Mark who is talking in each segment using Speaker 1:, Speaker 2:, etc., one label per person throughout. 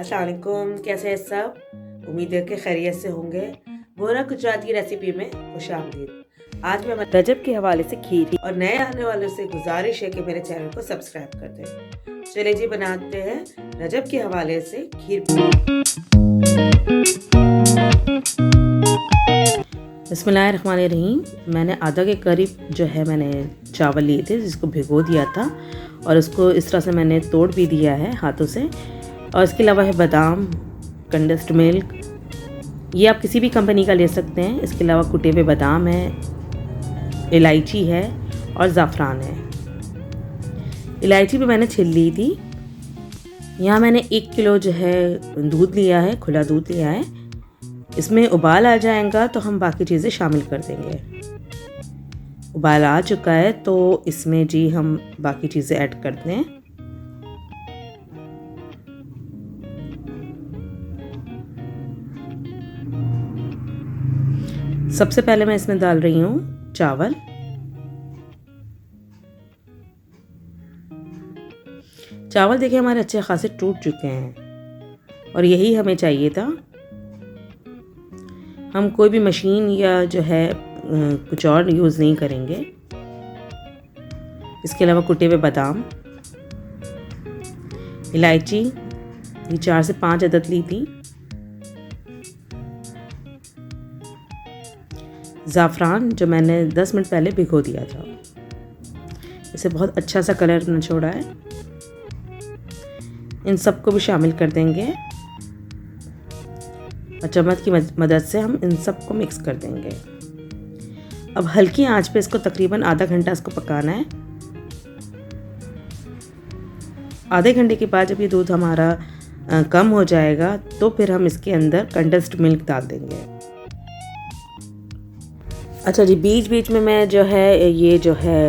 Speaker 1: अस्सलाम वालेकुम, कैसे हैं सब? उम्मीद है कि खैरियत से होंगे। बोरा गुजरात की रेसिपी में खुशामदीद। आज मैं रजब के हवाले से खीर और नए आने वालों से गुजारिश है कि मेरे चैनल को सब्सक्राइब कर दें। चलिए जी, बनाते हैं रजब के हवाले से खीर। बिस्मिल्लाहिर्रहमानिर्रहीम। मैंने आधा के करीब जो है मैंने चावल लिए थे, जिसको भिगो दिया था और उसको इस तरह से मैंने तोड़ भी दिया है हाथों से। और इसके अलावा है बादाम, कंडेंस्ड मिल्क, ये आप किसी भी कंपनी का ले सकते हैं। इसके अलावा कुटे हुए बादाम है, इलायची है और ज़ाफ़रान है। इलायची भी मैंने छिल ली थी। यहाँ मैंने 1 किलो जो है दूध लिया है, खुला दूध लिया है। इसमें उबाल आ जाएगा तो हम बाकी चीज़ें शामिल कर देंगे। उबाल आ चुका है तो इसमें जी हम बाकी चीज़ें ऐड करते हैं। सबसे पहले मैं इसमें डाल रही हूँ चावल। चावल देखिए हमारे अच्छे खासे टूट चुके हैं और यही हमें चाहिए था। हम कोई भी मशीन या जो है कुछ और यूज़ नहीं करेंगे। इसके अलावा कुटे हुए बादाम, इलायची, ये 4 से 5 अदद ली थी, ज़ाफ़रान जो मैंने 10 मिनट पहले भिगो दिया था। इसे बहुत अच्छा सा कलर न छोड़ा है। इन सबको भी शामिल कर देंगे और चम्मच की मदद से हम इन सबको मिक्स कर देंगे। अब हल्की आंच पे इसको तकरीबन आधा घंटा इसको पकाना है। आधे घंटे के बाद जब ये दूध हमारा कम हो जाएगा तो फिर हम इसके अंदर कंडेंस्ड मिल्क डाल देंगे। अच्छा जी, बीच बीच में मैं जो है ये जो है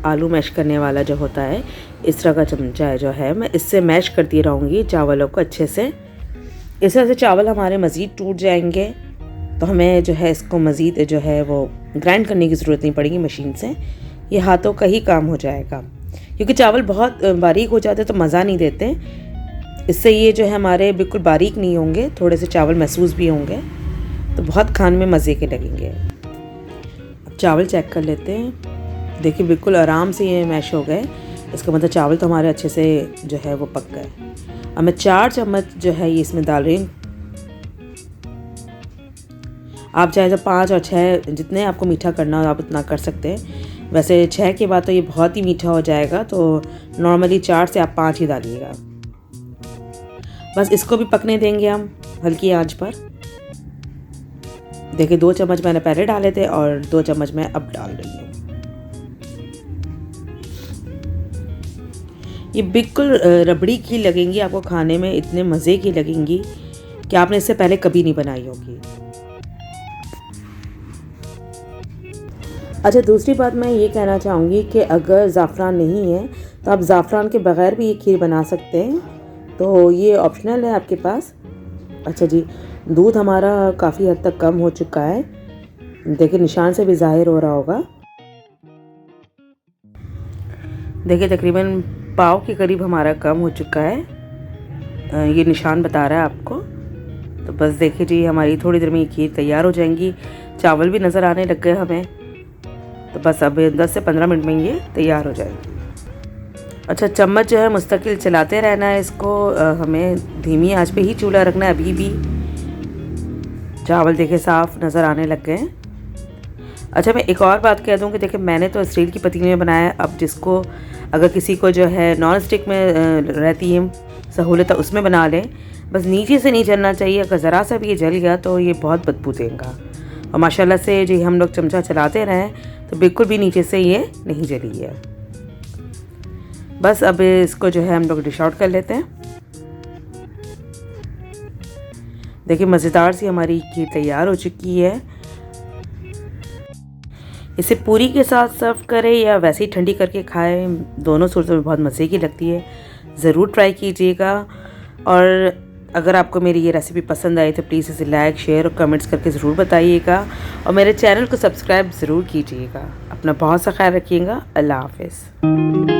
Speaker 1: आलू मैश करने वाला जो होता है, इस तरह का चमचा है जो है, मैं इससे मैश करती रहूँगी चावलों को अच्छे से। इस तरह से चावल हमारे मज़ीद टूट जाएंगे तो हमें जो है इसको मज़ीद जो है वो ग्राइंड करने की ज़रूरत नहीं पड़ेगी मशीन से। ये हाथों का ही काम हो जाएगा, क्योंकि चावल बहुत बारीक हो जाते तो मज़ा नहीं देते। इससे ये जो है हमारे बिल्कुल बारीक नहीं होंगे, थोड़े से चावल महसूस भी होंगे तो बहुत खाने में मज़े के लगेंगे। अब चावल चेक कर लेते हैं। देखिए बिल्कुल आराम से ये मैश हो गए। इसका मतलब चावल तो हमारे अच्छे से जो है वो पक गए। अब मैं 4 चम्मच जो है ये इसमें डाल रही हूँ। आप चाहे तो 5 और 6 जितने आपको मीठा करना हो आप उतना कर सकते हैं। वैसे 6 के बाद तो ये बहुत ही मीठा हो जाएगा, तो नॉर्मली 4 से आप 5 ही डालिएगा। बस इसको भी पकने देंगे हम हल्की आंच पर। देखिए 2 चम्मच मैंने पहले डाले थे और 2 चम्मच मैं अब डाल रही हूँ। ये बिल्कुल रबड़ी की लगेंगी आपको खाने में, इतने मज़े की लगेंगी कि आपने इससे पहले कभी नहीं बनाई होगी। अच्छा, दूसरी बात मैं ये कहना चाहूँगी कि अगर ज़ाफ़रान नहीं है तो आप ज़ाफ़रान के बग़ैर भी ये खीर बना सकते हैं, तो ये ऑप्शनल है आपके पास। अच्छा जी, दूध हमारा काफ़ी हद तक कम हो चुका है। देखिए निशान से भी ज़ाहिर हो रहा होगा। देखिए तकरीबन पाव के करीब हमारा कम हो चुका है। ये निशान बता रहा है आपको। तो बस देखिए जी, हमारी थोड़ी देर में ये खीर तैयार हो जाएंगी। चावल भी नज़र आने लग गए हमें। तो बस अब 10 से 15 मिनट में ये तैयार हो जाएगी। अच्छा, चम्मच जो है मुस्तकिल चलाते रहना है इसको। हमें धीमी आंच पे ही चूल्हा रखना है अभी भी। चावल देखे साफ़ नज़र आने लग गए हैं। अच्छा, मैं एक और बात कह दूँ कि देखिए मैंने तो स्टील की पतीली में बनाया है। अब जिसको अगर किसी को जो है नॉन स्टिक में रहती है सहूलत, उसमें बना लें। बस नीचे से नहीं जलना चाहिए। अगर ज़रा सा भी ये जल गया तो ये बहुत बदबू देगा। और माशाल्लाह से जी हम लोग चमचा चलाते रहें तो बिल्कुल भी नीचे से ये नहीं जली है। बस अब इसको जो है हम लोग डिश आउट कर लेते हैं। देखिए मज़ेदार सी हमारी खीर तैयार हो चुकी है। इसे पूरी के साथ सर्व करें या वैसे ही ठंडी करके खाएं, दोनों सूरतों में बहुत मज़े की लगती है। ज़रूर ट्राई कीजिएगा। और अगर आपको मेरी ये रेसिपी पसंद आई तो प्लीज़ इसे लाइक, शेयर और कमेंट्स करके ज़रूर बताइएगा और मेरे चैनल को सब्सक्राइब ज़रूर कीजिएगा। अपना बहुत सा ख्याल रखिएगा। अल्लाह हाफ़िज़।